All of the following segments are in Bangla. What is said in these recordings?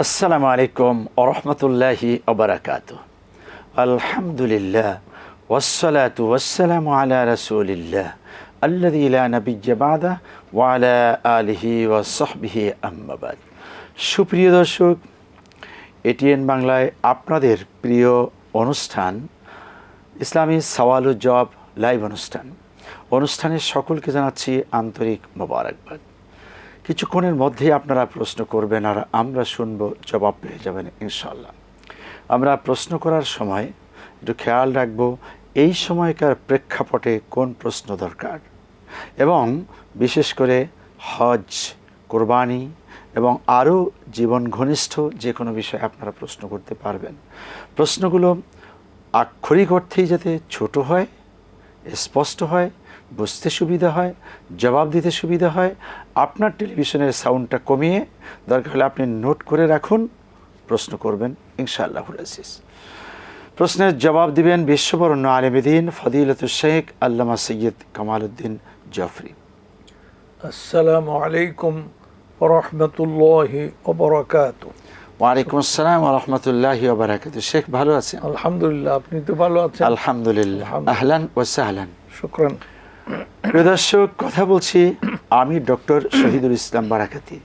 আসসালামু আলাইকুম ওয়া রাহমাতুল্লাহি ওয়া বারাকাতুহু। আলহামদুলিল্লাহ ওয়াসসালাতু ওয়াসসালামু আলা রাসূলিল্লাহ আল্লাযী লা নাবিয়্যা বা'দাহু ওয়া আলা আলিহি ওয়া সাহবিহি আম্মা বা'দ। সুপ্রিয় দর্শক, এটিএন বাংলায় আপনাদের প্রিয় অনুষ্ঠান ইসলামী সওয়াল ও জবাব লাইভ অনুষ্ঠানের সকলকে জানাচ্ছি আন্তরিক মোবারকবাদ। কিছুক্ষণের মধ্যেই আপনারা প্রশ্ন করবেন আর আমরা শুনব, জবাব পেয়ে যাবেন ইনশাআল্লাহ। আমরা প্রশ্ন করার সময় একটু খেয়াল রাখব এই সময়কার প্রেক্ষাপটে কোন প্রশ্ন দরকার, এবং বিশেষ করে হজ, কোরবানি এবং আরও জীবন ঘনিষ্ঠ যে কোনো বিষয়ে আপনারা প্রশ্ন করতে পারবেন। প্রশ্নগুলো আক্ষরিক অর্থেই যাতে ছোট হয়, স্পষ্ট হয়, বুঝতে সুবিধা হয়, জবাব দিতে সুবিধা হয়। আপনার টেলিভিশনের সাউন্ডটা কমিয়ে দরকার হলে আপনি নোট করে রাখুন, প্রশ্ন করবেন ইনশাআল্লাহুল আজিজ। প্রশ্নের জবাব দিবেন বিশ্ববরণ্য আলেম দ্বীন ফদিলাতুশ শেখ আল্লামা সৈয়দ কামাল উদ্দিন জাফরি। আসসালামু আলাইকুম ওয়া রাহমাতুল্লাহি ওয়া বারাকাতুহু। ওয়া আলাইকুম আসসালাম ওয়া রাহমাতুল্লাহি ওয়া বারাকাতুহু। শেখ ভালো আছেন? আলহামদুলিল্লাহ, আপনি তো ভালো আছেন? আলহামদুলিল্লাহ, আহলান ওয়া সাহলান। শুকরান। প্রিয় দর্শক, কথা বলছি আমি ডক্টর শহীদুল ইসলাম বারাকাতি।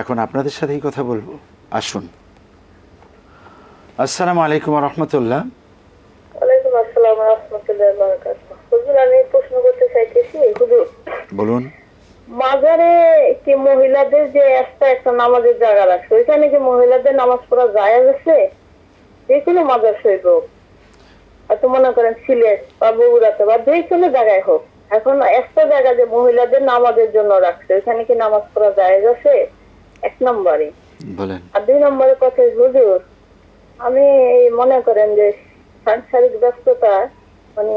এখন আপনাদের সাথেই কথা বলবো, আসুন। আসসালামু আলাইকুম ওয়া রাহমাতুল্লাহ। ওয়ালাইকুম আসসালাম ওয়া রাহমাতুল্লাহি ওয়া বারাকাতুহু। হুজুর, আমি প্রশ্ন করতে চাইতেছি, হুজুর বলুন। মাজারে কি মহিলাদের যে একটা নামাজের জায়গা রাখছে, ওইখানে কি মহিলাদের নামাজ পড়া জায়েজ আছে? যে কোনো মাজার শরীফ হোক, হয়তো মনে করেন সিলেট বা বগুড়াতে বা যে কোনো জায়গায় হোক, এখন একটা জায়গা যে মহিলাদের নামাজের জন্য রাখছে, ওইখানে কি নামাজ পড়া জায়েজ আছে? এক নম্বরে বলেন। আর দুই নম্বরের কথা, হুজুর আমি মনে করেন যে সাংসারিক ব্যস্ততা, মানে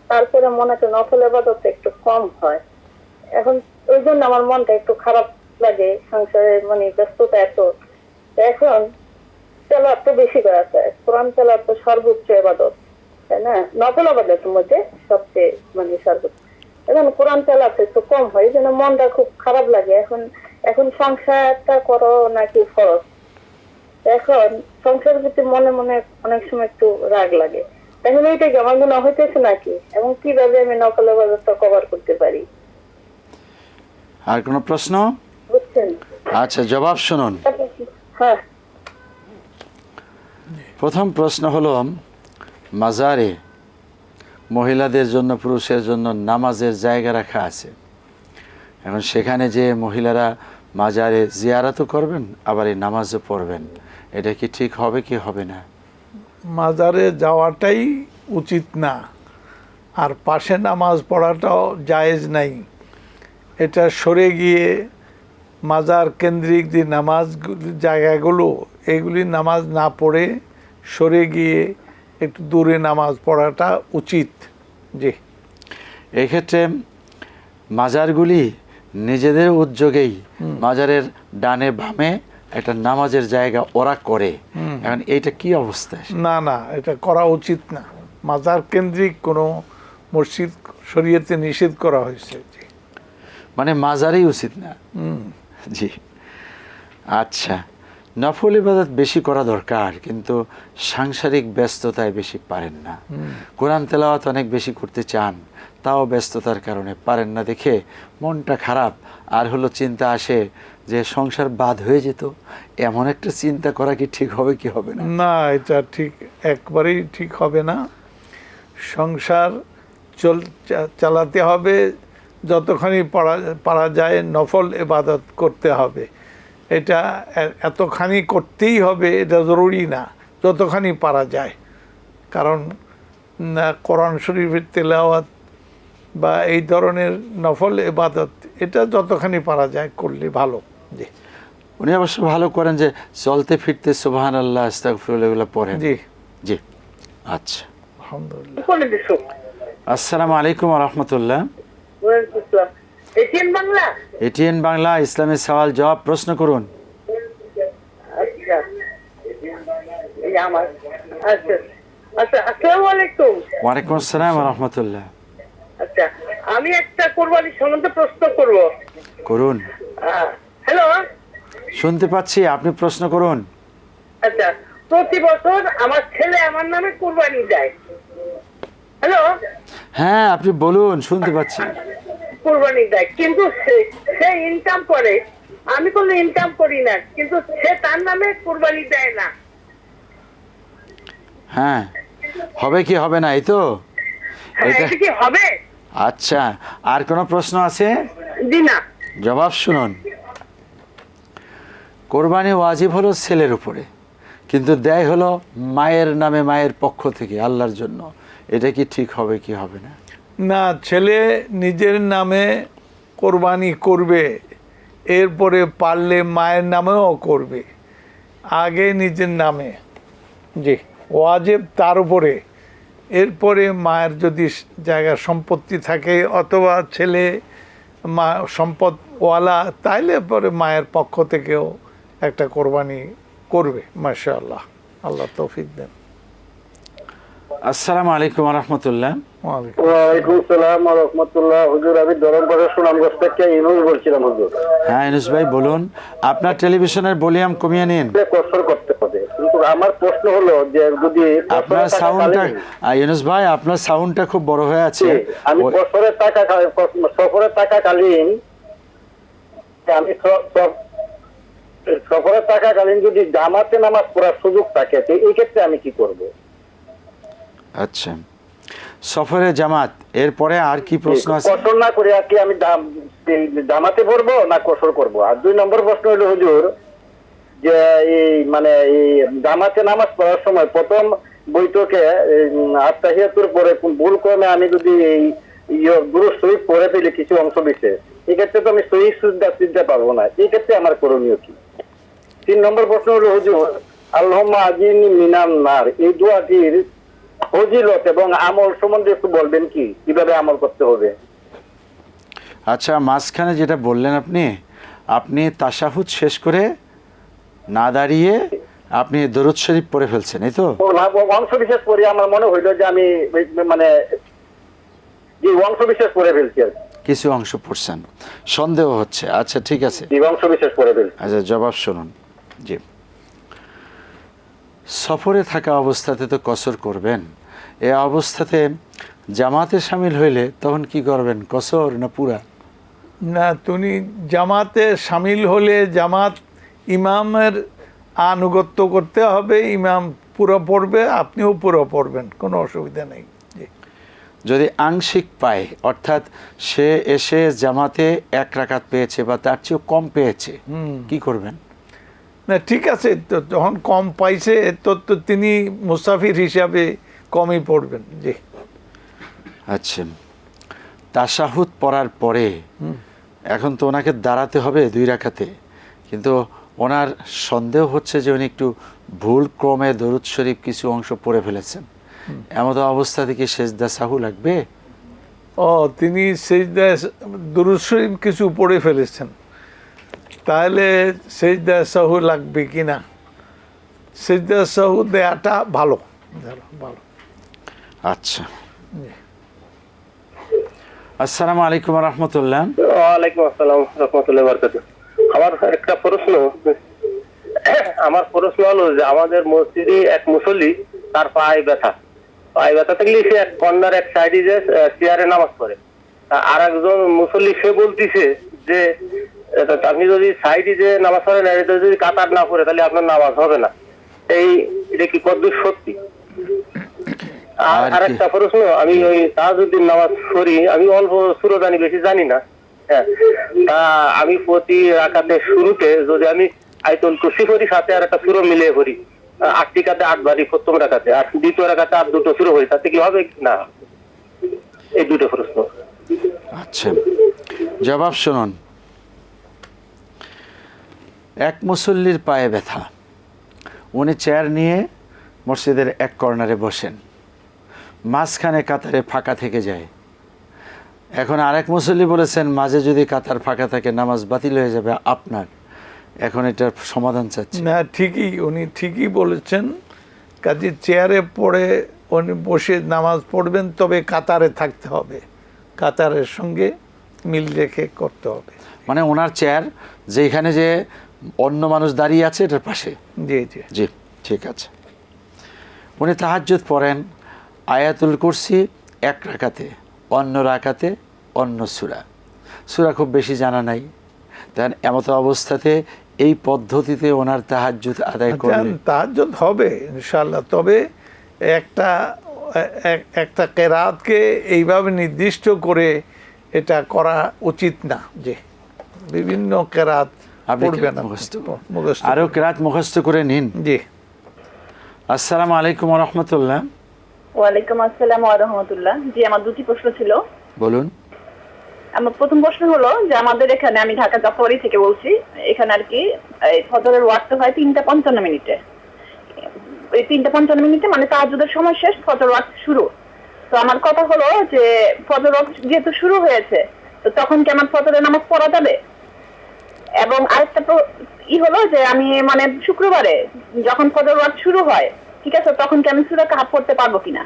তারপরে মনে করেন নফল ইবাদত একটু কম হয়, এখন ওই জন্য আমার মনটা একটু খারাপ লাগে। সংসারের মানে ব্যস্ততা এত, এখন তেলাওয়াত তো বেশি করা যায়, কোরআন তেলাওয়াত তো সর্বোচ্চ ইবাদত, তাই না? নফল ইবাদতের মধ্যে সবচেয়ে মানে সর্বোচ্চ। এখন কোরআন তেলাওয়াত একটু কম হয়, এই জন্য মনটা খুব খারাপ লাগে। এখন সংসারটা করো নাকি ফরজ, এখন সংসারের প্রতি মনে মনে অনেক সময় একটু রাগ লাগে। এখন এইটা কি আমার মনে হইতেছে নাকি, এবং কিভাবে আমি নকল ইবাদতটা কভার করতে পারি? আর কোনো প্রশ্ন? বুঝছেন? আচ্ছা, জবাব শুনুন। হ্যাঁ। প্রথম প্রশ্ন হলো, মাজারে মহিলাদের জন্য পুরুষের জন্য নামাজের জায়গা রাখা আছে, এখন সেখানে যে মহিলারা মাজারে জিয়ারতও করবেন আবার এই নামাজও পড়বেন, এটা কি ঠিক হবে কি হবে না? মাজারে যাওয়াটাই উচিত না, আর পাশে নামাজ পড়াটাও জায়েজ নাই। এটা সরে গিয়ে মাজার কেন্দ্রিক যে নামাজ জায়গাগুলো, এগুলি নামাজ না পড়ে সরে গিয়ে একটু দূরে নামাজ পড়াটা উচিত। জি, এক্ষেত্রে মাজারগুলি নিজেদের উদ্যোগেই মাজারের ডানে বামে একটা নামাজের জায়গা ওরা করে, এখন এইটা কি অবস্থা? না না, এটা করা উচিত না। মাজার কেন্দ্রিক কোনো মসজিদ শরীয়তে নিষেধ করা হয়েছে। জি, মানে মাজারই উচিত না। জি, আচ্ছা। নফল ইবাদত বেশি করা দরকার, কিন্তু সাংসারিক ব্যস্ততায় বেশি পারেন না। কোরআন তেলাওয়াত অনেক বেশি করতে চান, তাও ব্যস্ততার কারণে পারেন না দেখে মনটা খারাপ। আর হলো চিন্তা আসে যে সংসার বাদ হয়ে যেত, এমন একটা চিন্তা করা কি ঠিক হবে কি হবে না? না, এটা ঠিক একবারেই ঠিক হবে না। সংসার চালাতে হবে, যতখানি পারা যায় নফল ইবাদত করতে হবে। এটা এতখানি করতেই হবে এটা জরুরি না, যতখানি পারা যায়। কারণ কোরআন শরীফের তেলাওয়াত বা এই ধরনের নফল ইবাদত, এটা যতখানি পারা যায় করলে ভালো। জি, উনি অবশ্য ভালো করেন যে চলতে ফিরতে সুবহানাল্লাহ আস্তাগফিরুল্লাহ এগুলো পড়েন। জি জি, আচ্ছা, আলহামদুলিল্লাহ। আসসালামু আলাইকুম ওয়া রাহমাতুল্লাহ। এটিএন বাংলা, এটিএন বাংলা ইসলামী সওয়াল জবাব, প্রশ্ন করুন। আচ্ছা, এই আমার আচ্ছা আচ্ছা, আসসালামু আলাইকুম। ওয়ালাইকুম আসসালাম ওয়া রাহমাতুল্লাহ। আচ্ছা, আমি একটা কোরবানি সম্বন্ধে প্রশ্ন করব। করুন। হ্যালো, শুনতে পাচ্ছি, আপনি প্রশ্ন করুন। আচ্ছা, প্রতি বছর আমার ছেলে আমার নামে কুরবানি দেয়। হ্যালো, হ্যাঁ আপনি বলুন, শুনতে পাচ্ছি। কুরবানি দেয়, কিন্তু সে ইনকাম করে, আমি কোনো ইনকাম করি না, কিন্তু সে তার নামে কুরবানি দেয় না। হ্যাঁ, হবে কি হবে না, এই তো হ্যাঁ, এটা। এটা কি হবে? আচ্ছা, আর কোনো প্রশ্ন আছে? জি না। জবাব শুনুন। কোরবানি ওয়াজিব হলো ছেলের উপরে, কিন্তু দেয় হলো মায়ের নামে, মায়ের পক্ষ থেকে, আল্লাহর জন্য। এটা কি ঠিক হবে কি হবে না? না, ছেলে নিজের নামে কোরবানি করবে, এরপরে পারলে মায়ের নামেও করবে, আগে নিজের নামে। জি, ওয়াজিব তার উপরে, এরপরে মায়ের যদি জায়গা সম্পত্তি থাকে অথবা ছেলে মা সম্পদওয়ালা, তাইলে পরে মায়ের পক্ষ থেকেও একটা কোরবানি করবে। মাশাআল্লাহ, আল্লাহ তৌফিক দেন। আসসালামু আলাইকুম রহমতুল্লাহ। ওয়ালাইকুম। ওয়ালাইকুম আসসালাম ওয়া রাহমাতুল্লাহ। হুজুর, আমি ধরমপাড়া সুনামগঞ্জ থেকে ইনুস বলছিলাম হুজুর। হ্যাঁ ইউনুস ভাই বলুন, আপনার টেলিভিশনের ভলিউম কমিয়ে নিন। কসর করতে হবে, কিন্তু আমার প্রশ্ন হলো যে যদি আপনার সাউন্ডটা, ইউনুস ভাই আপনার সাউন্ডটা খুব বড় হয়ে আছে। আমি বছরের টাকা সফরের টাকাকালীন, আমি সফরের টাকাকালীন যদি জামাতে নামাজ পড়ার সুযোগ থাকে, তো এই ক্ষেত্রে আমি কি করব? আচ্ছা, সফরে জামাত, এরপরে আর কি প্রশ্ন আছে? কসর না করে আর কি আমি জামাতে পড়বো না কসর করব? আর 2 নম্বর প্রশ্ন হলো হুজুর, যে এই মানে এই জামাতে নামাজ পড়ার সময় প্রথম বৈঠকে আত্তাহিয়াতুর পরে ভুল ক্রমে আমি যদি এই দুরূদ শরীফ পড়ে ফেলি কিছু অংশ বিশেষ, এই ক্ষেত্রে তো আমি সহিহ সিজদা পারবো না, এই ক্ষেত্রে আমার করণীয় কি? 3 নম্বর প্রশ্ন হলো হুজুর, আল্লাহুম্মা আজিরনি মিনান নার, এই দোয়াটির ফজিলত এবং আমল সম্বন্ধে একটু বলবেন কি, কিভাবে আমল করতে হবে? আচ্ছা, মাঝখানে যেটা বললেন আপনি তাশাহুদ শেষ করে না দাঁড়িয়ে আপনি দরুদ শরীফ পড়ে ফেলছেন, এই তো? অংশ বিশেষ পড়ে আমার মনে হইলো যে আমি মানে যে অংশ বিশেষ পড়ে ফেলছি আর কি। কিছু অংশ পড়ছেন, সন্দেহ হচ্ছে। আচ্ছা ঠিক আছে, যে অংশ বিশেষ পড়ে ফেলছি। আচ্ছা জবাব শুনুন। জি, সফরে থাকা অবস্থাতে তো কসর করবেন, এ অবস্থাতে জামাতে শামিল হইলে তখন কি করবেন, কসর না পুরা? না, তুমি জামাতে শামিল হলে জামাত ইমামের আনুগত্য করতে হবে, ইমাম পুরো পড়বে, আপনিও পুরো পড়বেন, কোনো অসুবিধা নেই। জি। যদি আংশিক পায়, অর্থাৎ সে এসে জামাতে 1 রাকাত পেয়েছে বা তার চেয়েও কম পেয়েছে, কি করবেন? না ঠিক আছে, তো যখন কম পাইছে তো তিনি মুসাফির হিসাবে কমই পড়বেন। জি। আচ্ছা, তাশাহুদ পড়ার পরে এখন তো ওনাকে দাঁড়াতে হবে 2 রাকাতে, কিন্তু ওনার সন্দেহ হচ্ছে যে উনি একটু ভুল ক্রমে দরুদ শরীফ কিছু অংশ পড়ে ফেলেছেন, এমন অবস্থা থেকে সেজদা সাহু লাগবে? তিনি সেজদা দুরূদ শরীফ কিছু পড়ে ফেলেছেন, তাহলে সেজদা সাহু লাগবে কিনা? সেজদা সাহু দেয়াটা ভালো। ভালো। আচ্ছা, আসসালামু আলাইকুম রহমতুল্লাহ। ওয়ালাইকুম আসসালাম রাহমাতুল্লাহি ওয়া বারাকাতুহু। আমার প্রশ্ন হলো যে আমাদের মসজিদে এক মুসল্লি, তার পায়ে ব্যথা থাকলে সে এক কর্নার এক সাইডে যে চেয়ারে নামাজ পড়ে, আর একজন মুসল্লি সে বলতিছে যে আপনি যদি সাইডে যে নামাজ পড়েন, এটা যদি কাতার না পড়ে তাহলে আপনার নামাজ হবে না, এটা কি কতদূর সত্যি? আর একটা প্রশ্ন, আমি ওই তাহাজ্জুদের নামাজ পড়ি, আমি অল্প সূরা জানি, বেশি জানি না। হ্যাঁ, তা আমি প্রতি রাকাতের শুরুতে যদি আমি আয়াতুল কুরসি পড়ি, সাথে আর একটা সূরা মিলিয়ে পড়ি, 8 রাকাতে 8 বারই প্রথম রাকাতে, আর দ্বিতীয় রাকাতে আর 2টো সূরা পড়ি, তাতে কি হবে না? এই 2টো প্রশ্ন। আচ্ছা, জবাব শুনুন। এক মুসল্লির পায়ে ব্যথা, উনি চেয়ার নিয়ে মসজিদের এক কর্নারে বসেন, মাঝখানে কাতারে ফাঁকা থেকে যায়। এখন আরেক মুসল্লি বলেছেন মাঝে যদি কাতার ফাঁকা থাকে নামাজ বাতিল হয়ে যাবে আপনার, এখন এটার সমাধান চাচ্ছি। না, উনি ঠিকই বলেছেন, কাজে চেয়ারে পড়ে উনি বসে নামাজ পড়বেন, তবে কাতারে থাকতে হবে, কাতারের সঙ্গে মিল রেখে করতে হবে। মানে ওনার চেয়ার যেখানে যে অন্য মানুষ দাঁড়িয়ে আছে এটার পাশে। জি জি জি, ঠিক আছে। উনি তাহাজ্জুদ পড়েন, আয়াতুল কুরসি এক রাকাতে, অন্য রাকাতে অন্য সূরা খুব বেশি জানা নাই, তাই এমত অবস্থাতে এই পদ্ধতিতে ওনার তাহাজ্জুদ আদায় করলে তাহাজ্জুদ হবে ইনশাআল্লাহ। তবে একটা কেরাতকে এইভাবে নির্দিষ্ট করে এটা করা উচিত না, যে বিভিন্ন কেরাত আপনি পড়বেন, মুখস্থ আরও কেরাত মুখস্থ করে নিন। জি। আসসালামু আলাইকুম ওয়া রাহমাতুল্লাহ। ওয়ালাইকুম আসসালাম ওয়া রাহমাতুল্লাহ। জি, আমার দুটি প্রশ্ন ছিল। বলুন। আমার প্রথম প্রশ্ন হলো যে আমাদের এখানে, আমি ঢাকা জাফরবাড়ি থেকে বলছি, এখানে আর কি ফজরের ওয়াক্ত হয় 3:55 মিনিটে। এই 3:55 মিনিটে মানে তাহাজ্জুদের সময় শেষ, ফজর ওয়াক্ত শুরু। তো আমার কথা হলো যে ফজর ওয়াক্ত যেহেতু শুরু হয়েছে, তো তখন কি আমার ফজরের নামাজ পড়া যাবে? এবং আরেকটা হলো যে আমি মানে শুক্রবারে যখন ফজর ওয়াক্ত শুরু হয়, ঠিক আছে, তখন কি আমি সূরা কাহাফ পড়তে পারবো কিনা,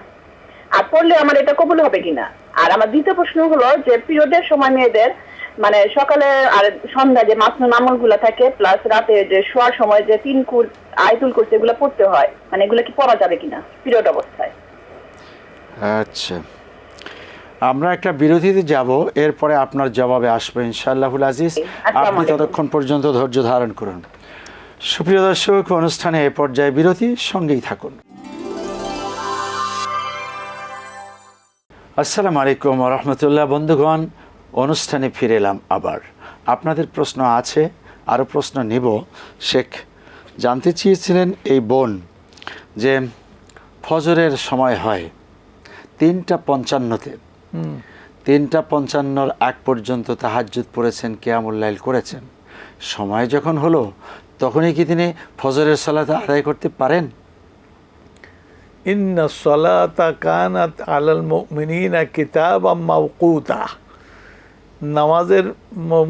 আর পড়লে আমার এটা কবুল হবে কিনা? আর আমার দ্বিতীয় প্রশ্ন হলো যে পিরিয়ডের সময় মেয়েদের মানে সকালে আর সন্ধ্যায় যে মাসনুন আমলগুলো থাকে, প্লাস রাতে যে শোয়ার সময় যে 3 কুল আয়াতুল কুরসি এগুলো পড়তে হয়, মানে এগুলো কি পড়া যাবে কিনা পিরিয়ড অবস্থায়? আচ্ছা, আমরা একটা বিরতিতে যাব, এরপরে আপনার জবাবে আসবে ইনশাআল্লাহুল আজিজ। আপনি ততক্ষণ পর্যন্ত ধৈর্য ধারণ করুন। সুপ্রিয় দর্শক, অনুষ্ঠানে এ পর্যায়ে বিরতি, সঙ্গেই থাকুন। আসসালামু আলাইকুম ওয়া রাহমাতুল্লাহ। বন্ধুগণ, অনুষ্ঠানে ফিরে এলাম আবার। আপনাদের প্রশ্ন আছে, আরও প্রশ্ন নিব। শেখ জানতে চেয়েছিলেন এই বোন যে ফজরের সময় হয় 3:55-তে, 3:55-র আগ পর্যন্ত তাহাজ্জুদ পড়েছেন, কিয়ামুল লাইল করেছেন, সময় যখন হলো তখনই কি তিনি ফজরের সালাত আদায় করতে পারেন? ইন্না সালাতা কানাত আলাল মুমিনিনা কিতাবাম মাওকুতা। নামাজের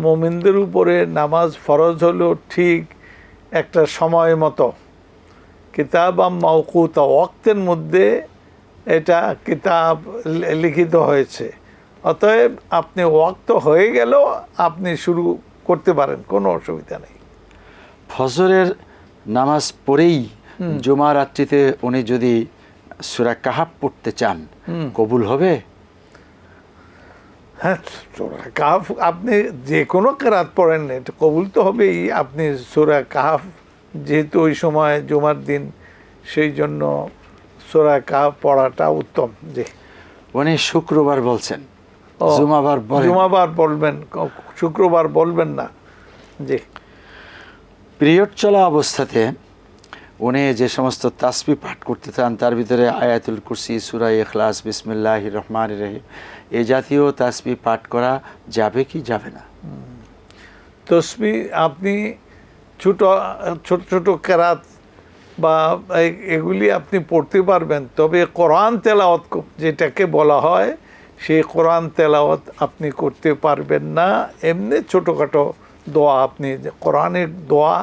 মুমিনদের উপরে নামাজ ফরজ হলো ঠিক একটা সময় মতো, কিতাবাম মাওকুতা, ওয়াক্তের মধ্যে এটা কিতাব লিখিত হয়েছে। অতএব আপনি ওয়াক্ত হয়ে গেলেও আপনি শুরু করতে পারেন, কোনো অসুবিধা নেই। ফজরের নামাজ পড়েই জুমা রাত্রিতে উনি যদি সূরা কাহাফ পড়তে চান, কবুল হবে? হ্যাঁ, সূরা কাহাফ আপনি যে কোনো কেরাত পড়েন, এটা কবুল তো হবেই। আপনি সূরা কাহাফ, যেহেতু ওই সময় জুমার দিন, সেই জন্য সূরা কাহাফ পড়াটা উত্তম। জি, উনি শুক্রবার বলছেন, জুমাবার বলবেন, শুক্রবার বলবেন না। জি। পিরিয়ড চলা অবস্থাতে উনি যে সমস্ত তাসবিহ পাঠ করতে চান, তার ভিতরে আয়াতুল কুরসি, সূরা ইখলাস, বিসমিল্লাহির রহমানির রহিম, এই জাতীয় তাসবিহ পাঠ করা যাবে কি যাবে না? তাসবিহ আপনি ছোট ছোট কেরাত বা এগুলি আপনি পড়তে পারবেন, তবে কোরআন তেলাওয়াত যেটাকে বলা হয়, সেই কোরআন তেলাওয়াত আপনি করতে পারবেন না। এমনি ছোটোখাটো দোয়া, আপনি কোরআনের দোয়া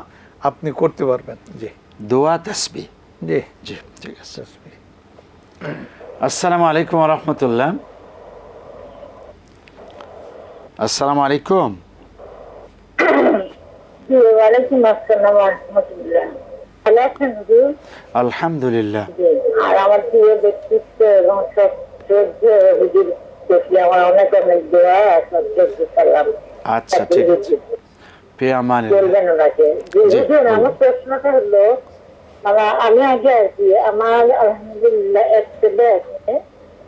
আপনি করতে পারবেন। জি, দোয়া তাসবিহ। জি জি, ঠিক আছে। তাসবিহ। আসসালামু আলাইকুম ওয়া রাহমাতুল্লাহ। আসসালামু আলাইকুম। ওয়ালাইকুম আসসালাম ওয়া রাহমাতুল্লাহ। ভালো আছেন হুজুর? আলহামদুলিল্লাহ। আর আমার প্রিয় ব্যক্তিত্ব এবং সশ্রদ্ধ হুজুর প্রতি আমার অনেক অনেক দোয়া আর সশ্রদ্ধ সালাম। আচ্ছা, ঠিক আছে, বলবেন ওনাকে। হুজুর, আমার প্রশ্নটা হলো, আমি আগে আর কি আমার আলহামদুলিল্লাহ এক ছেলে আছে,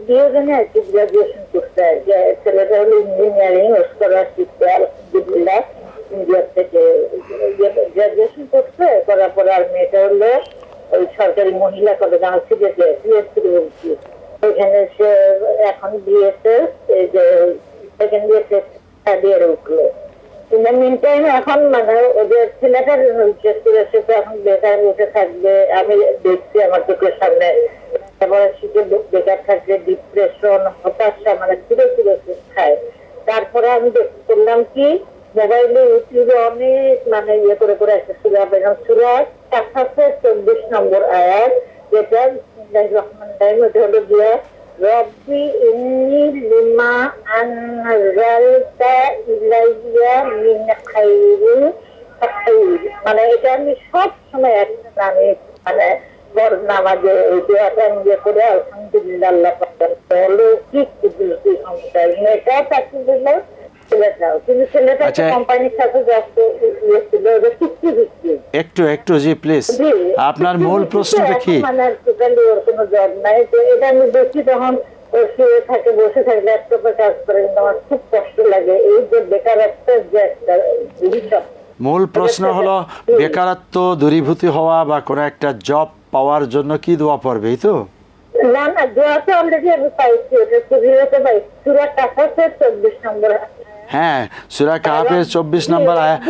দুজনে আর কি গ্রাজুয়েশন করতে হয়। ছেলেটা হলো ইঞ্জিনিয়ারিং স্কলারশিপে আলহামদুলিল্লাহ ইন্ডিয়া থেকে গ্রাজুয়েশন করছে, করার পরে আর মেয়েটা হলো ওই সরকারি মহিলা কলেজ, আমার সিলেটে বলছি, ওইখানে সে এখন বিয়েতে এই যে সেকেন্ড ইয়ার থার্ড ইয়ারে উঠলো। কিন্তু মিন টাইমে এখন মানে ওদের ছেলেটার সে তো এখন বেকার বসে থাকবে। আমি দেখছি আমার চোখের সামনে বেকার থাকলে ডিপ্রেশন, হতাশা, মানে ফিরে ফিরে খায়। তারপরে আমি করলাম কি, মোবাইলে ইউটিউবে অনেক মানে ইয়ে করে করে একটা সূরা বেরোন, সূরা 24 নম্বর আয়াত, যেটা রহমান রাহিম, ওটা হলো গিয়া রব্বি ইন্নী লিমা আনজালতা ইলাইয়া মিন খাইরিন মানে এটা আমি সব সময় একটা আমি মানে বড় নামাজে এই দোয়াটা আমি করে আলহামদুলিল্লাহ আল্লাহ পাকের অলৌকিক কুদরতি ক্ষমতা এটা চাকরি দিলেও ছেলেটাও কিন্তু ছেলেটা আচ্ছা। কোম্পানির সাথে যাচ্ছে ইয়ে ছিল ওদের চুক্তি দিচ্ছে একটু জি প্লিজ, জি, আপনার মূল প্রশ্নটা কি? মানে টোটালি ওর কোনো জব নাই, তো এটা আমি দেখি তখন ও শুয়ে থাকে বসে থাকে ল্যাপটপে কাজ করে, কিন্তু আমার খুব কষ্ট লাগে এই যে বেকারত্বের যে একটা ভবিষ্যৎ। মূল প্রশ্ন হলো বেকারত্ব দূরীভূত হওয়া বা কোনো একটা জব পাওয়ার জন্য কি দোয়া পড়বে, এই তো? না না, দোয়াতে অলরেডি আমি পাইছি, ওটা সুরিয়াতে পাইছি, সূরা কাফাতে 24 নম্বর। হ্যাঁ, সূরা কাহফের 24 নম্বর আয়াত।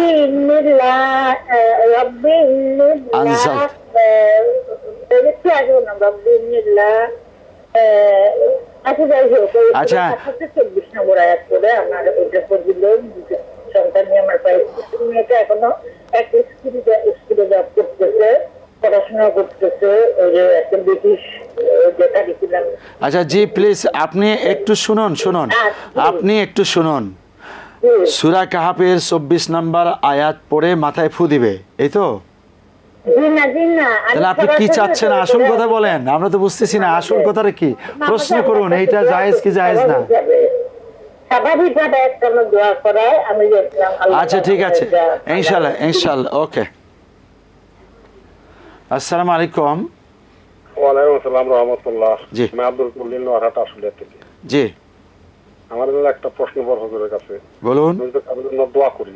রব্বি আনসাল। দেখছি আগে না, রব্বি ইন্নিল্লাহ, আচ্ছা যাই হোক, আচ্ছা। 24 নম্বর আয়াত করে আমার ওইটা করে দিল। সন্তান নিয়ে আমার পাইছি, মেয়েটা এখনো একটা স্কুলে জব করতেছে, পড়াশোনা করতেছে, ওই যে একটা ব্রিটিশ যে কারিকুলাম। আচ্ছা জি প্লিজ, আপনি একটু শুনুন, আপনি একটু শুনুন। সূরা কাহফের 24 নম্বর আয়াত পড়ে মাথায় ফু দিবে, এই তো? জি না, তাহলে আপনি কি চাচ্ছেন, আসল কথা বলেন, আমরা তো বুঝতেছি না আসল কথাটা কি। প্রশ্ন করুন, এইটা জায়েজ কি জায়েজ না? স্বাভাবিকভাবে একটা দোয়া করায় আমি দেখলাম। আচ্ছা ঠিক আছে, ইনশাআল্লাহ ওকে। আসসালামু আলাইকুম। ওয়ালাইকুম আসসালাম রাহমাতুল্লাহ। জি। আমি আব্দুল কলিল নোয়ারহাট আসলে থেকে। জি আমার জন্য একটা প্রশ্ন বড় হুজুরের কাছে। বলুন। আমি তো আপনার জন্য দোয়া করি।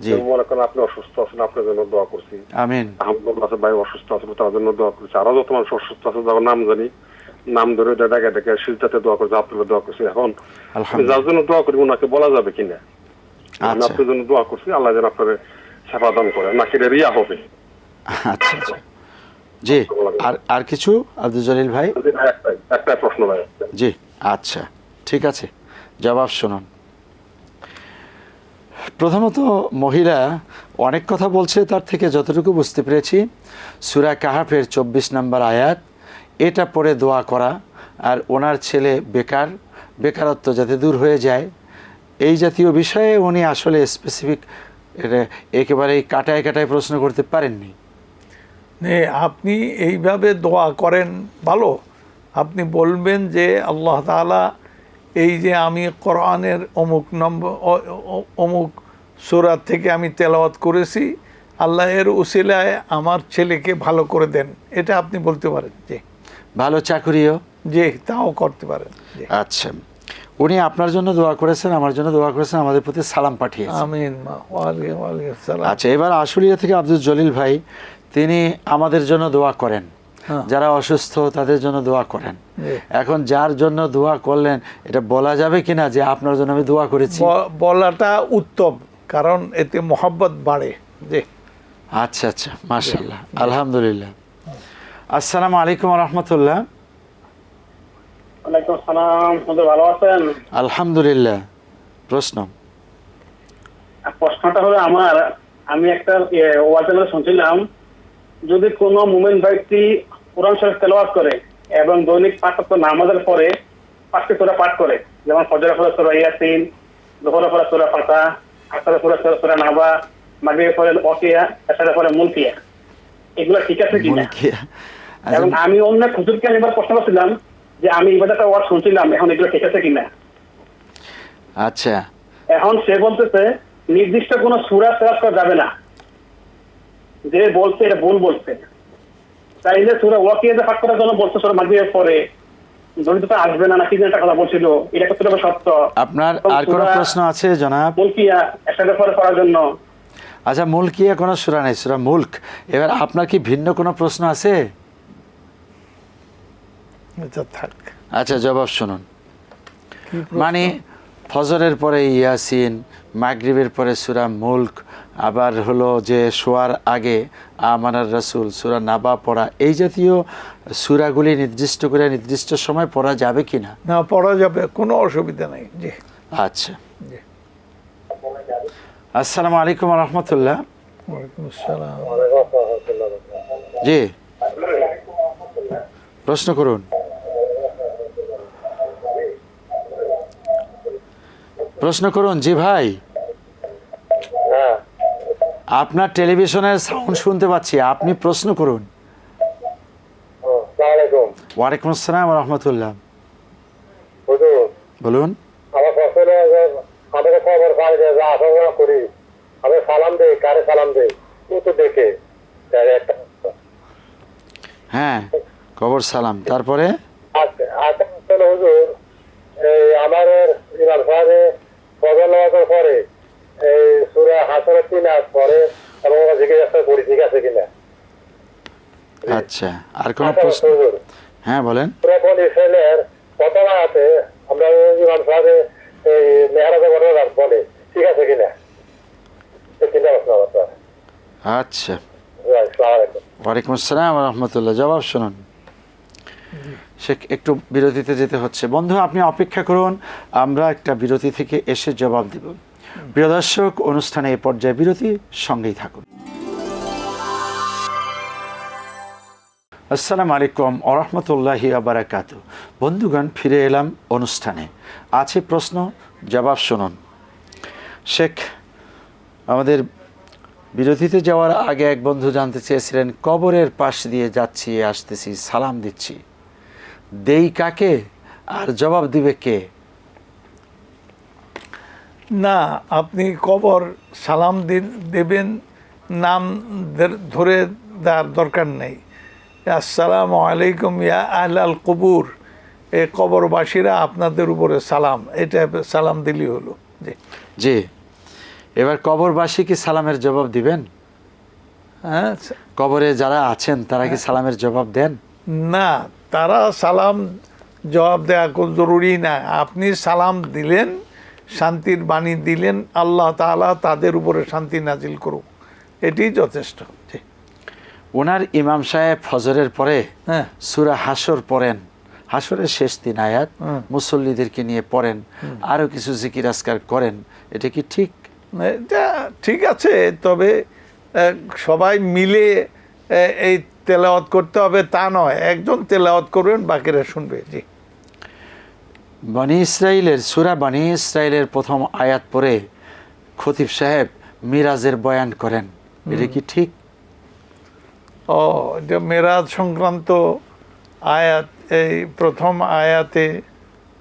জি। মনে করেন আপনি অসুস্থ আছেন, আপনার জন্য দোয়া করছি। আমিন। আলহামদুলিল্লাহ ভাই অসুস্থ আছেন, তার জন্য দোয়া করছি। আরো যত মানুষ অসুস্থ আছে যার নাম জানি, নাম ধরে ডেকে সিলটাতে দোয়া করছি, আপনার দোয়া করছি। এখন আমি যার জন্য দোয়া করি ওনাকে বলা যাবে কিনা? আমি আচ্ছা আপনার জন্য দোয়া করছি, আল্লাহ যেন আপনার সেবা দান করে, নাকি রিয়া হবে। আচ্ছা জি, আর কিছু আব্দুল জলিল ভাই? একটা প্রশ্ন ভাই। জি আচ্ছা ঠিক আছে, জবাব শুনুন। প্রথমত মহিলা অনেক কথা বলছে, তার থেকে যতটুকু বুঝতে পেরেছি সূরা কাহফের 24 নম্বর আয়াত, এটা পড়ে দোয়া করা, আর ওনার ছেলে বেকারত্ব যাতে দূর হয়ে যায়, এই জাতীয় বিষয়ে উনি আসলে স্পেসিফিক একেবারেই কাটায় প্রশ্ন করতে পারেননি। আপনি এইভাবে দোয়া করেন ভালো, আপনি বলবেন যে আল্লাহ তাআলা এই যে আমি কোরআনের অমুক সূরা থেকে আমি তেলাওয়াত করেছি, আল্লাহ এর উসিলায় আমার ছেলেকে ভালো করে দেন, এটা আপনি বলতে পারেন। যে ভালো চাকরিও যে তাও করতে পারেন। আচ্ছা, উনি আপনার জন্য দোয়া করেছেন, আমার জন্য দোয়া করেছেন, আমাদের প্রতি সালাম পাঠিয়েছেন। আমিন। ওয়ালাইকুম আসসালাম। আচ্ছা, এবার আশুলিয়া থেকে আব্দুল জলিল ভাই, তিনি আমাদের জন্য দোয়া করেন, যারা অসুস্থ তাদের জন্য দোয়া করেন। এখন যার জন্য দোয়া করলেন, এটা বলা যাবে কিনা যে আপনার জন্য আমি দোয়া করেছি? বলাটা উত্তম, কারণ এতে মহব্বত বাড়ে। জি আচ্ছা মাশাআল্লাহ, আলহামদুলিল্লাহ। আসসালামু আলাইকুম ওয়া রাহমাতুল্লাহ। ওয়ালাইকুম আসসালাম, ভালো আছেন? আলহামদুলিল্লাহ। প্রশ্নটা হলো আমি একটা ওয়াজে শুনছিলাম, যদি কোনো মুমিন ব্যক্তি কোরআন শরীফ তেলাওয়াত করে এবং দৈনিক ৫ ওয়াক্ত নামাজের পরে ৫টি সূরা পাঠ করে, যেমন ফজরের পরে সূরা ইয়াসিন, যোহরের পরে সূরা ফাতিহা, আসরের পরে সূরা নাবা, মাগরিবের পরে ওয়াকিয়া, এশারের পরে মুলকিয়া, এগুলো ঠিক আছে কিনা? এবং আমি অন্য হুজুরকে একবার প্রশ্ন করছিলাম যে আমি ইবাদতটা ওয়াজ শুনছিলাম, এখন এগুলো ঠিক আছে কিনা? আচ্ছা, এখন সে বলতেছে নির্দিষ্ট কোনো সূরা তেলাওয়াত করা যাবে না, যে বলছে এটা ভুল বলছে। তাইলে সূরা ওয়াকিয়া পাঠ করার জন্য বলছে সূরা মাগরিবের পরে, দরিদ্রতা আসবে না নাকি একটা কথা বলছিল, এটা কতটুকু সত্য? আপনার আর কোনো প্রশ্ন আছে জনাব? মুলকিয়া একসাথে পরে করার জন্য। আচ্ছা, মুলকিয়া কোনো সূরা নাই, সূরা মুলক। এবার আপনার কি ভিন্ন কোনো প্রশ্ন আছে? আচ্ছা, জবাব শুনুন। মানে ফজরের পরে ইয়াসিন, মাগরিবের পরে সূরা মুলক, আবার হলো যে শোয়ার আগে আমানার রাসূল, সূরা নাবা পড়া, এই জাতীয় সূরাগুলি নির্দিষ্ট করে নির্দিষ্ট সময় পড়া যাবে কিনা? না, পড়া যাবে, কোনো অসুবিধা নেই। জি আচ্ছা। আসসালামু আলাইকুম ওয়া রাহমাতুল্লাহ। ওয়ালাইকুম আসসালাম। জি, প্রশ্ন করুন। জি ভাই, আপনার টেলিভিশনের সাউন্ড শুনতে পাচ্ছি, আপনি প্রশ্ন করুন। ওয়ালাইকুম আসসালাম রহমতুল্লাহ, বলুন। আমার ফসলে আমাকে খবর পাই যে আসা করি, আমি সালাম দেই, কারে সালাম দেই তো দেখে হ্যাঁ, কবর সালাম, তারপরে হুজুর এই আমার ইমাম সাহেবে ফজর নামাজের পরে এই সূরা হাসরের 3 আয়াত পরে এবং জিজ্ঞাসা করি ঠিক আছে কিনা। আচ্ছা, আর কোন প্রশ্ন? হ্যাঁ বলেন। সূরা বনী ইসরাইলের প্রথম আয়াতে আমরা ইমাম সাহেবে এই মেহরাজে বলে ঠিক আছে কিনা, চিন্তা ভাবনা করতে। আচ্ছা, ওয়ালাইকুম আসসালাম রহমতুল্লাহ, জবাব শুনুন। সে একটু বিরতিতে যেতে হচ্ছে। বন্ধু আপনি অপেক্ষা করুন, আমরা একটা বিরতি থেকে এসে জবাব দেব। প্রিয় দর্শক, অনুষ্ঠানে এই পর্যায়ে বিরতি, সঙ্গেই থাকুন। আসসালামু আলাইকুম ওরহমতুল্লাহি আবারাকাতু। বন্ধুগণ, ফিরে এলাম অনুষ্ঠানে। আছে প্রশ্ন, জবাব শুনুন। শেখ, আমাদের বিরতিতে যাওয়ার আগে এক বন্ধু জানতে চেয়েছিলেন, কবরের পাশ দিয়ে যাচ্ছি আসতেছি, সালাম দিচ্ছি, দেই কাকে আর জবাব দিবে কে? না, আপনি কবর সালাম দেবেন, নাম ধরে দেওয়ার দরকার নেই। আসসালামু আলাইকুম ইয়া আহলাল কবুর, এই কবরবাসীরা আপনাদের উপরে সালাম, এটা সালাম দিলেই হলো। জি জি, এবার কবরবাসী কি সালামের জবাব দিবেন? হ্যাঁ, কবরে যারা আছেন তারা কি সালামের জবাব দেন? না, তারা সালাম জবাব দেওয়া কোনো জরুরি না। আপনি সালাম দিলেন, শান্তির বাণী দিলেন, আল্লাহ তাআলা তাদের উপরে শান্তি নাজিল করুক, এটাই যথেষ্ট। জি। ওনার ইমাম সাহেব ফজরের পরে হ্যাঁ, সূরা হাসর পড়েন, হাসরের শেষ 3 আয়াত মুসল্লিদেরকে নিয়ে পড়েন, আরও কিছু জিকির আজকার করেন, এটা কি ঠিক? এটা ঠিক আছে, তবে সবাই মিলে এই তেলাওয়াত করতে হবে তা নয়, একজন তেলাওয়াত করবেন, বাকিরা শুনবে। জি। বনি ইসরাইলের সূরা বনি ইসরাইলের প্রথম আয়াত পড়ে খতিব সাহেব মিরাজের বয়ান করেন, এটা কি ঠিক? ও, এটা মেরাজ সংক্রান্ত আয়াত, এই প্রথম আয়াতে।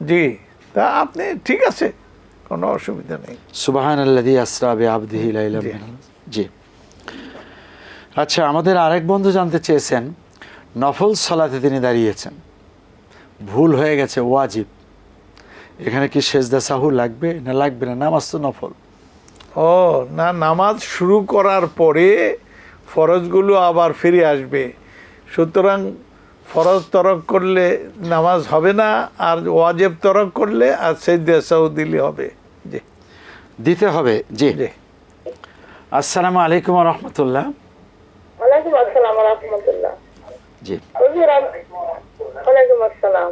জি, তা আপনি ঠিক আছে, কোনো অসুবিধা নেই। সুবহানাল্লাযী আসরা বিআবদিহি লাইলাম মিনাল। জি। আচ্ছা, আমাদের আরেক বন্ধু জানতে চেয়েছেন, নফল সালাতে তিনি দাঁড়িয়েছেন, ভুল হয়ে গেছে ওয়াজিব, এখানে কি সেজদা সাহু লাগবে না লাগবে না? নামাজ তো নফল। ও না, নামাজ শুরু করার পরে ফরজগুলো আবার ফিরে আসবে, সুতরাং ফরজ তরক করলে নামাজ হবে না, আর ওয়াজিব তরক করলে আর সেজদা সাহু দিলে হবে। জি, দিতে হবে। জি জি। আসসালামু আলাইকুম ওয়া রাহমাতুল্লাহ। ওয়ালাইকুম আসসালাম ওয়া রাহমাতুল্লাহ। জি, হুজুর ওয়ালাইকুম আসসালাম।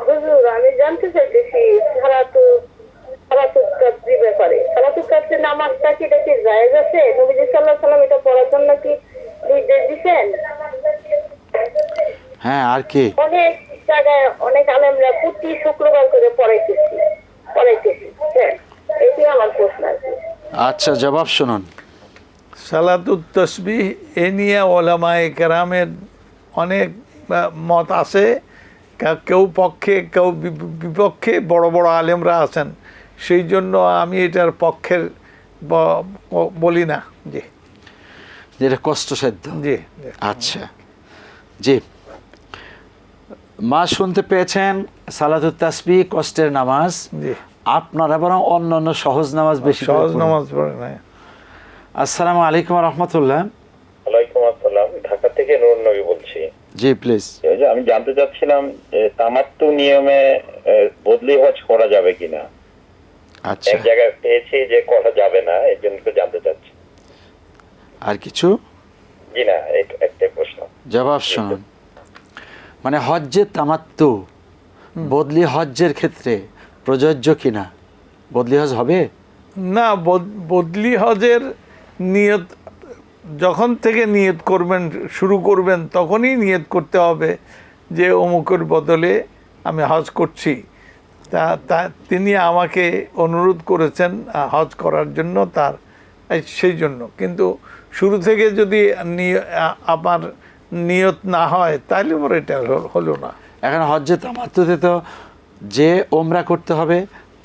হুজুর, আমি জানতে চাইতেছি সালাতুল কাসরির ব্যাপারে। সালাতুল কাসরির নামাজটা কি এটা কি জায়েজ আছে? নবীজি সাল্লাল্লাহু আলাইহি সাল্লাম এটা পড়ার জন্য কি নির্দেশ দিয়েছেন? হ্যাঁ, আর কি? অনেক জায়গায় অনেক আলেমরা প্রতি শুক্রবার করে পড়াইতেছি। হ্যাঁ, এটি আমার প্রশ্ন আছে। আচ্ছা, জবাব শুনুন। সালাতুত তাসবিহ এ নিয়ে ওলামায়ে কেরামের অনেক মত আছে, কেউ পক্ষে কেউ বিপক্ষে, বড় বড় আলেমরা আছেন, সেই জন্য আমি এটার পক্ষের বলি না। জি, যেটা কষ্টসাধ্য। জি। আচ্ছা, জি, মা শুনতে পেয়েছেন, সালাতুত তাসবিহ কষ্টের নামাজ, জি, আপনারা বরং অন্যান্য সহজ নামাজ বেশি করে সহজ পড়ুন। নামাজ পড়ে না। আসসালামু আলাইকুম ওয়া রাহমাতুল্লাহ। ওয়ালাইকুম আসসালাম, ঢাকা থেকে নূর নবী বলছি। জি, প্লিজ। আমি জানতে চাচ্ছিলাম তামাত্তু নিয়মে বদলি হজ করা যাবে কিনা। আচ্ছা, এক জায়গায় পেয়েছি যে করা যাবে না, এই জন্য একটু জানতে চাচ্ছি। আর কিছু? জি না, একটাই প্রশ্ন। জবাব শুনুন। মানে হজ্জে তামাত্তু বদলি হজ্জের ক্ষেত্রে প্রযোজ্য কিনা? বদলি হজ হবে না, বদলি হজের নিয়ত যখন থেকে নিয়ত করবেন, শুরু করবেন, তখনই নিয়ত করতে হবে যে অমুকের বদলে আমি হজ করছি। তা তিনি আমাকে অনুরোধ করেছেন হজ করার জন্য, তার সেই জন্য। কিন্তু শুরু থেকে যদি আমার নিয়ত না হয় তাহলে পরে এটা হলো না। এখন হজ্জে তামাত্তুতে তো যে ওমরা করতে হবে,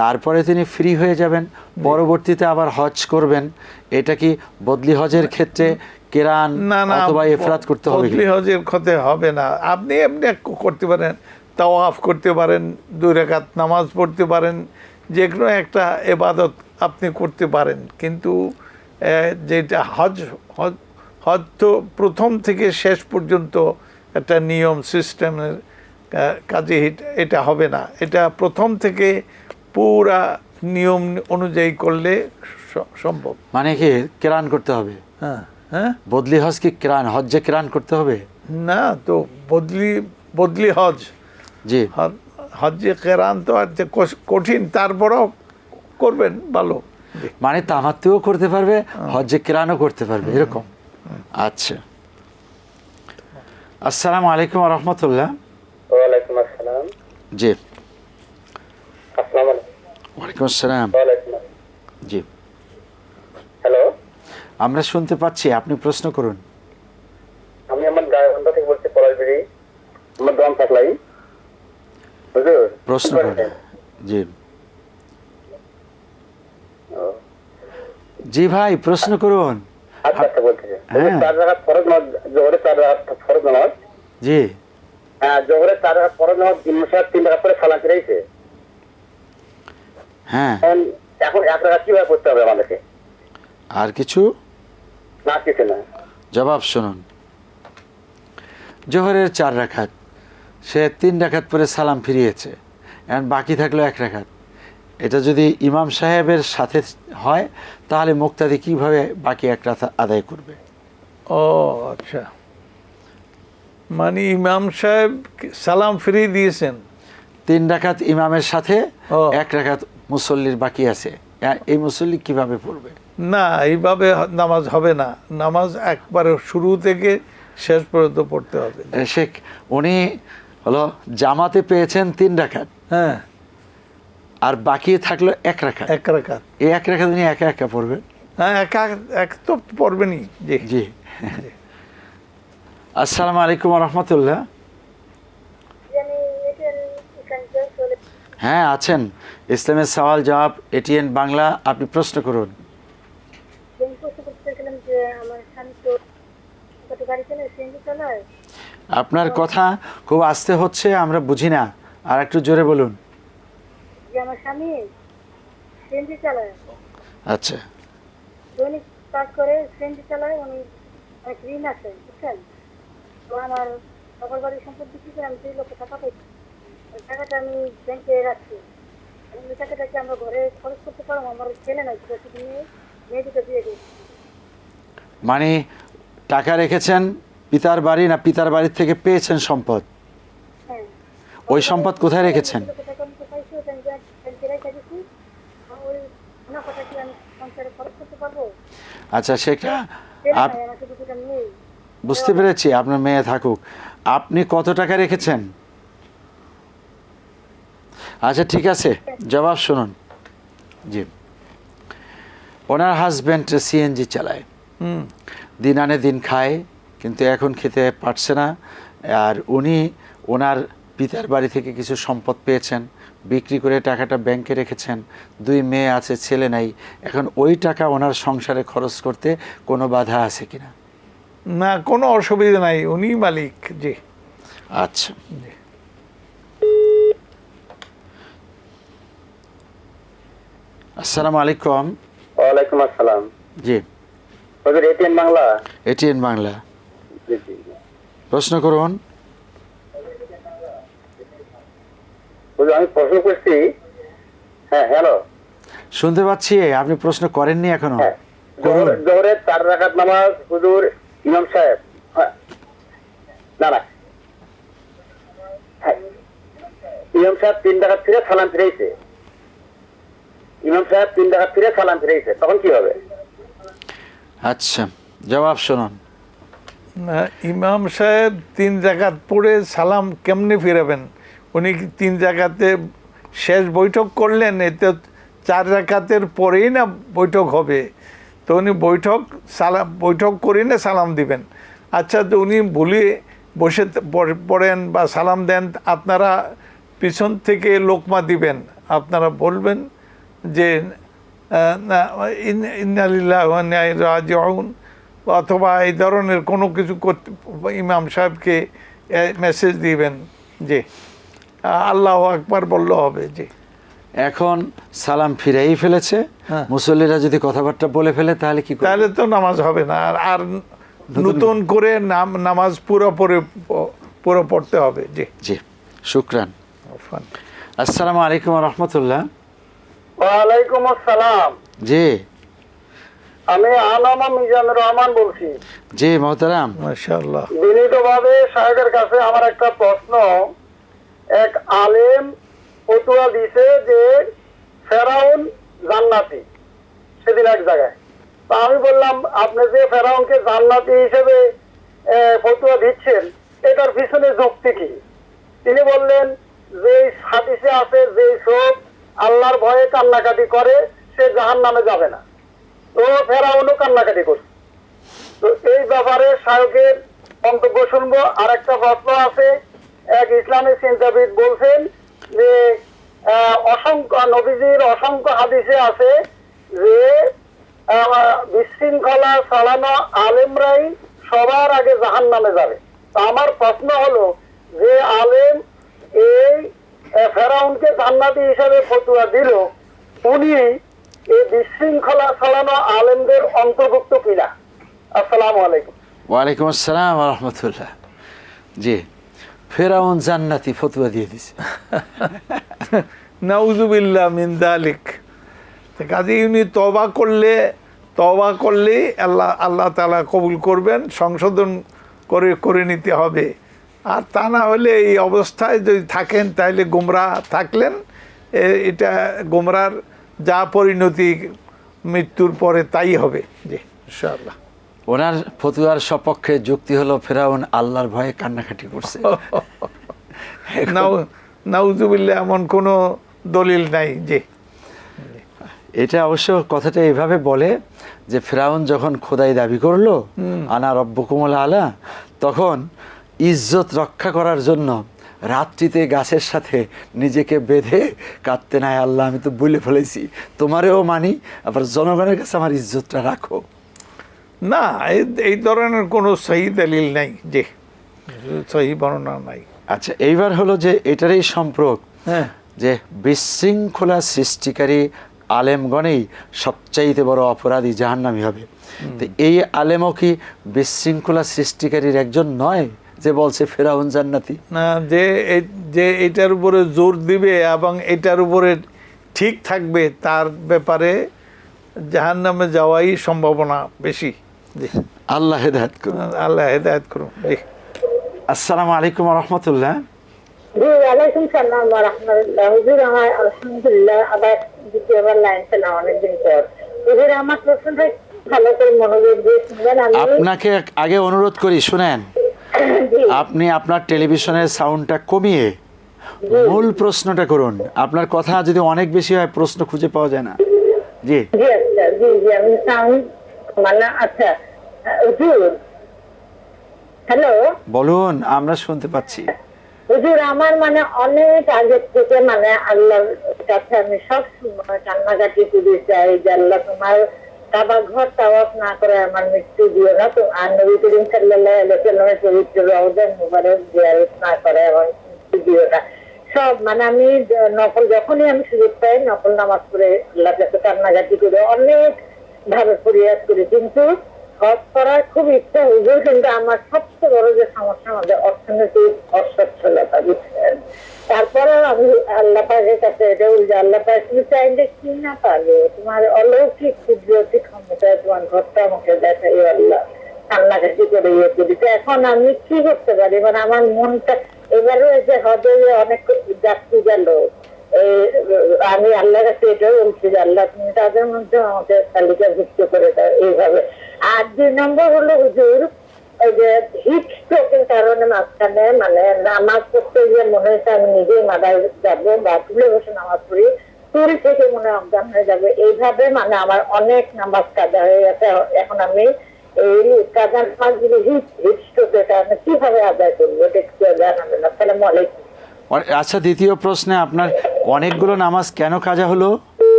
তারপরে তিনি ফ্রি হয়ে যাবেন, পরবর্তীতে আবার হজ করবেন। এটা কি বদলি হজের ক্ষেত্রে কেরান অথবা ইফরাত করতে হবে? বদলি হজের ক্ষেত্রে হবে না। আপনি এমনি করতে পারেন, তাওয়াফ করতে পারেন, 2 রাকাত নামাজ পড়তে পারেন, যে কোনো একটা ইবাদত আপনি করতে পারেন। কিন্তু যেটা হজ তো প্রথম থেকে শেষ পর্যন্ত একটা নিয়ম সিস্টেমের কাজে এটা হবে না। এটা প্রথম থেকে পুরা নিয়ম অনুযায়ী করলে সম্ভব। মানে কি কেরান করতে হবে? হ্যাঁ হ্যাঁ, বদলি হজ কি কেরান, হজ্জে কেরান করতে হবে? না তো বদলি হজ, জি, হজ্জে কেরান তো আছে কঠিন, তারপরেও করবেন ভালো। মানে তামাত্তুও করতে পারবে, হজ্জে কেরানও করতে পারবে, এরকম। আচ্ছা, আসসালামু আলাইকুম ওয়া রাহমাতুল্লাহ। ওয়ালাইকুম আসসালাম। জি, আসসালামু আলাইকুম। ওয়ালাইকুম আসসালাম। ওয়ালাইকুম আসসালাম। জি, হ্যালো, আমরা শুনতে পাচ্ছি, আপনি প্রশ্ন করুন। আমি আমার গায়কবান্ধা থেকে বলছি, পলাশবাড়ি, আমার দম থাকলাই। হুজুর, প্রশ্ন করুন। জি জি ভাই, প্রশ্ন করুন। আচ্ছা আচ্ছা, বলতেছি হ্যাঁ। 4 রাকাত ফরজ নামাজ, জোহরে 4 রাকাত ফরজ নামাজ। জি, হ্যাঁ, জোহরে 4 রাকাত ফরজ নামাজ, ইমাম সাহেব 3 রাকাত করে সালাম ফিরাইছে। হ্যাঁ, এখন 1 রাকাত কিভাবে পড়তে হবে আমাদেরকে? আর কিছু না, কিছু না। জবাব শুনুন। জোহরের 4 রাকাত, সে 3 রাকাত পরে সালাম ফিরিয়েছে, এখন বাকি থাকলো 1 রাকাত। এটা যদি ইমাম সাহেবের সাথে হয় তাহলে মুক্তাদি কিভাবে বাকি 1 রাকাত আদায় করবে? ও আচ্ছা, মানে ইমাম সাহেব সালাম ফিরিয়ে দিয়েছেন, 3 রাকাত ইমামের সাথে, ও। 1 রাকাত মুসল্লির বাকি আছে, এই মুসল্লি কিভাবে পড়বে? না এইভাবে নামাজ হবে না। নামাজ একবারে শুরু থেকে শেষ পর্যন্ত পড়তে হবে। শেখ, উনি হলো জামাতে পেয়েছেন 3 রাকাত, হ্যাঁ, আর বাকি থাকলো 1 রাকাত। 1 রাকাত, এই 1 রাকাত উনি একা একা পড়বেন। হ্যাঁ, এক তো পড়বেনই। জি জি, আসসালামু আলাইকুম ওয়া রাহমাতুল্লাহ। হ্যাঁ আছেন, ইসলামের সওয়াল জবাব এটিএন বাংলা, আপনি প্রশ্ন করুন। আপনার কথা খুব আস্তে হচ্ছে, আমরা বুঝি না, আর একটু জোরে বলুন। আমার স্বামী সিএনজি চালায়, আচ্ছা, দৈনিক কাজ করে, সিএনজি চালায়, উনি অনেক ঋণ আছে, বুঝছেন? তো আমার সকল বাড়ির সম্পত্তি বিক্রি করে আমি 2 লক্ষ টাকা পেয়েছি। ওই টাকাটা আমি ব্যাংকে রাখছি। ওই টাকাটা কি আমরা ঘরে খরচ করতে পারবো? আমার ছেলে নাই, শুধু মেয়ে দুটো দিয়ে দিই। মানে টাকা রেখেছেন পিতার বাড়ি, না পিতার বাড়ির থেকে পেয়েছেন সম্পদ? হ্যাঁ, ওই সম্পদ কোথায় রেখেছেন? টাকা আমি তো পাইছি, ওটা আমি ব্যাংকে রেখে দিচ্ছি। ওই মুনাফাটা কি আমি সংসারে খরচ করতে পারবো? আচ্ছা, সেটা ছেলে নাই, আমার শুধু দুটো মেয়ে। বুঝতে পেরেছি, আপনার মেয়ে থাকুক। আপনি কত টাকা রেখেছেন? আচ্ছা ঠিক আছে, জবাব শুনুন। জি, ওনার হাজব্যান্ড সিএনজি চালায়, দিন আনে দিন খায়, কিন্তু এখন খেতে পারছে না। আর উনি ওনার পিতার বাড়ি থেকে কিছু সম্পদ পেয়েছেন, বিক্রি করে টাকাটা ব্যাংকে রেখেছেন। 2 মেয়ে আছে, ছেলে নাই। এখন ওই টাকা ওনার সংসারে খরচ করতে কোনো বাধা আছে কিনা? না, কোনো অসুবিধা নাই, উনি মালিক। জি, আচ্ছা, আসসালামু আলাইকুম। ওয়ালাইকুম আসসালাম। জি, হুজুর, এটিএন বাংলা। এটিএন বাংলা, জি জি, প্রশ্ন করুন। হুজুর, আমি প্রশ্ন করছি। হ্যাঁ, হ্যালো, শুনতে পাচ্ছি, আপনি প্রশ্ন করেননি এখনো? হ্যাঁ, করুন। জোহরে 4 রাকাত নামাজ, হুজুর, ইমাম সাহেব, হ্যাঁ, না না, হ্যাঁ, ইমাম সাহেব 3 রাকাত ফিরে সালাম ফিরাইছে। ইমাম সাহেব 3 রাকাত ফিরে সালাম ফিরাইছে, তখন কি হবে? আচ্ছা, জবাব শুনুন। না, ইমাম সাহেব 3 রাকাত পড়ে সালাম কেমনে ফিরাবেন? উনি কি 3 রাকাতে শেষ বৈঠক করলেন? এতে 4 রাকাতের পরেই না বৈঠক হবে। তো উনি বৈঠক করে না সালাম দিবেন। আচ্ছা, তো উনি ভুলে বসে পড়েন বা সালাম দেন, আপনারা পিছন থেকে লোকমা দিবেন, আপনারা বলবেন যে ইন্না লিল্লাহি ওয়া ইন্না ইলাইহি রাজিউন, অথবা এই ধরনের কোনো কিছু করতে ইমাম সাহেবকে মেসেজ দিবেন যে আল্লাহু আকবার বললে হবে। যে এখন সালাম ফিরেই ফেলেছে, মুসল্লিরা যদি কথাবার্তা বলে ফেলে তাহলে কি? তাহলে তো নামাজ হবে না, আর নতুন করে নামাজ পুরো পড়তে হবে। জি জি, শুকরান। আসসালামু আলাইকুম ওয়া রাহমাতুল্লাহ। ওয়ালাইকুম আসসালাম। জি, আমি আনামা মিজানুর রহমান বলছি। জি মোহতারাম। মাশাআল্লাহ। বিনীতভাবে সাহেবের কাছে আমার একটা প্রশ্ন। এক আলেম ফতোয়া দিছে যে ফেরাউন জান্নাতি, সেদিন এক জায়গায়। তা আমি বললাম, আপনি যে ফেরাউনকে জান্নাতি হিসেবে ফতোয়া দিচ্ছেন, এটার পিছনে যুক্তি কি? তিনি বললেন যে হাদিসে আছে যে সব আল্লাহর ভয়ে কান্নাকাটি করে সে জাহান্নামে যাবে না। তো ফেরাউনও কান্নাকাটি করছে। তো এই ব্যাপারে শায়কের মন্তব্য শুনবো। আর একটা প্রশ্ন আছে, এক ইসলামিক চিন্তাবিদ বলছেন যে অসংখ্য নবীজির অসংখ্য হাদিসে আছে যে বিশৃঙ্খলা চালানো আলেমরাই সবার আগে জাহান্নামে যাবে। তো আমার প্রশ্ন হলো, যে আলেম এই ফেরাউনকে জান্নাতি হিসাবে ফতোয়া দিল, উনি এই বিশৃঙ্খলা চালানো আলেমদের অন্তর্ভুক্ত কিনা? আসসালামু আলাইকুম। ওয়ালাইকুম আসসালাম ওয়া রাহমাতুল্লাহ। জি, ফেরাউন জান্নাতি ফতোয়া দিয়ে দিছে। নাউযুবিল্লাহ মিন যালিক। কাজে উনি তওবা করলে আল্লাহ তাআলা কবুল করবেন, সংশোধন করে নিতে হবে। আর তা না হলে এই অবস্থায় যদি থাকেন তাহলে গোমরাহ থাকলেন। এটা গোমরার যা পরিণতি মৃত্যুর পরে তাই হবে। জি ইনশাআল্লাহ। ওনার ফতোয়ার সপক্ষে যুক্তি হলো ফেরাউন আল্লাহর ভয়ে কান্নাকাটি করছে। নাউযুবিল্লাহ, এমন কোনো দলিল নাই। যে এটা অবশ্য কথাটা এইভাবে বলে যে ফেরাউন যখন খোদাই দাবি করলো আনা রব্বুকুমুল আলা, তখন ইজ্জত রক্ষা করার জন্য রাত্রিতে গাছের সাথে নিজেকে বেঁধে কাঁদতে নাই, আল্লাহ আমি তো বলে ফেলেছি, তোমারেও মানি, আবার জনগণের কাছে আমার ইজ্জতটা রাখো। না, এই ধরনের কোনো সহি দলিল নাই, যে সহি বর্ণনা নাই। আচ্ছা, এইবার হলো যে এটারই সম্পর্ক, যে বিশৃঙ্খলা সৃষ্টিকারী আলেমগণেই সবচাইতে বড় অপরাধী জাহান্নামী হবে। তো এই আলেমও কি বিশৃঙ্খলা সৃষ্টিকারীর একজন নয় যে বলছে ফেরাউন জান্নাতি? না, যে এটার উপরে জোর দিবে এবং এটার উপরে ঠিক থাকবে, তার ব্যাপারে জাহান্নামে যাওয়াই সম্ভাবনা বেশি। আল্লাহ হেদায়েত করুন। আল্লাহ হেদায়েত করুন। জি, আসসালামু আলাইকুম ওয়া রাহমাতুল্লাহ। জি ওয়ালাইকুম সালাম ওয়া রাহমাতুল্লাহ। হুজুর, আমার আলহামদুলিল্লাহ আবার দ্বিতীয়বার লাইন পেলাম অনেকদিন পর। হুজুর, আমার প্রশ্নটা ভালো করে মনোযোগ দিয়ে শুনবেন। আপনাকে আগে অনুরোধ করি, শুনেন, আপনি আপনার টেলিভিশনের সাউন্ডটা কমিয়ে মূল প্রশ্নটা করুন। আপনার কথা যদি অনেক বেশি হয় প্রশ্ন খুঁজে পাওয়া যায় না। জি জি আচ্ছা, জি আমি সাউন্ড মানে আচ্ছা হুজুর, হ্যালো বলুন, আমরা শুনতে পাচ্ছি। হুজুর, আমার মানে অনেক আগে থেকে মানে আল্লাহর কাছে আমি সব সময় কান্নাকাটি করে যাই যে আল্লাহ তোমার কাবা ঘর তাওয়াফ না করে আমার মৃত্যু দিও না, তো আর নবী করিম সাল্লাল্লাহু আলাইহি ওয়াসাল্লামের পবিত্র রওজা মুবারক জিয়ারত না করে এবং মৃত্যু দিও না। সব মানে আমি নফল, যখনই আমি সুযোগ পাই নফল নামাজ পড়ে আল্লাহর কাছে কান্নাকাটি করে অনেক ভাবে ফরিয়াদ করি, কিন্তু হজ করার খুব ইচ্ছা হুজুর, কিন্তু আমার সবচেয়ে বড় যে সমস্যা আমাদের অর্থনৈতিক অসচ্ছলতা, বুঝছেন। তারপরে আমি আল্লাহ পাকের কাছে এটা বলছি, আল্লাহ পাক তুমি চাইলে কি না পারবে, তোমার অলৌকিক কুদরতি ক্ষমতায় তোমার ঘরটা আমাকে দেখাই আল্লাহ, কান্নাকাটি করে ইয়ে করি। তো এখন আমি কি করতে পারি, মানে আমার মনটা এবারে যে হজে অনেক যাত্রী গেল, আমি আল্লাহর কাছে এটাও বলছি যে আল্লাহ তুমি তাদের মধ্যে আমাকে তালিকাভুক্ত করে দাও এইভাবে। আর 2 নম্বর হলো হুজুর, ওই যে হিট স্ট্রোকের কারণে মাঝখানে মানে নামাজ পড়তে গিয়ে মনে হচ্ছে আমি নিজেই মাদায় যাবো বা তুলে বসে নামাজ পড়ি, চুরি থেকে মনে হয় অজ্ঞান হয়ে যাবে, এইভাবে মানে আমার অনেক নামাজ কাজা হয়ে গেছে। এখন আমি এই কাজা নামাজগুলো হিট আমি কিভাবে আদায় করবো এটা একটু জানাবেন। আসসালামু আলাইকুম। আচ্ছা, দ্বিতীয় প্রশ্নে আপনার অনেকগুলো নামাজ কেন কাজা হলো?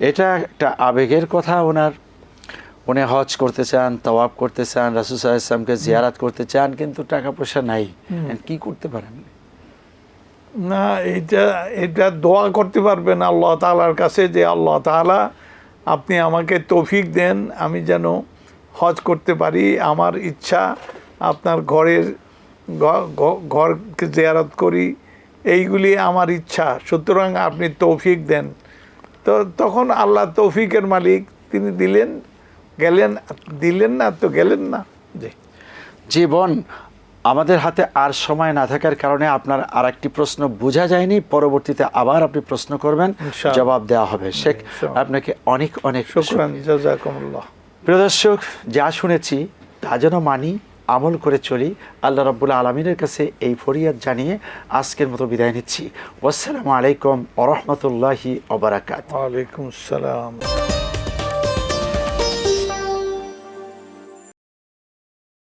এটা একটা আবেগের কথা। উনি হজ করতে চান, তাওয়াফ করতে চান, রাসূল সাল্লাল্লাহু আলাইহি ওয়াসাল্লামকে জিয়ারত করতে চান, কিন্তু টাকা পয়সা নাই। কি করতে পারেন? না, এটা দোয়া করতে পারবেন আল্লাহ তাআলার কাছে যে আল্লাহ তাআলা আপনি আমাকে তৌফিক দেন, আমি যেন হজ করতে পারি। আমার ইচ্ছা আপনার ঘরকে জিয়ারত করি, এইগুলি আমার ইচ্ছা, সুতরাং আপনি তৌফিক দেন। তো তখন আল্লাহ তৌফিকের মালিক, তিনি দিলেন না তো গেলেন না। জীবন আমাদের হাতে আর সময় না থাকার কারণে আপনার আর একটি প্রশ্ন বোঝা যায়নি, পরবর্তীতে আবার আপনি প্রশ্ন করবেন, জবাব দেওয়া হবে। শেখ, আপনাকে অনেক অনেক শুকরান, জাযাকুমুল্লাহ। প্রিয় দর্শক, যা শুনেছি তা যেন মানি, আমল করে চলি। আল্লাহ রাব্বুল আলামিনের কাছে এই ফরিয়াদ জানিয়ে আজকের মতো বিদায় নিচ্ছি। আসসালামু আলাইকুম ওয়া রাহমাতুল্লাহি ওয়া বারাকাতুহু। ওয়া আলাইকুম আসসালাম।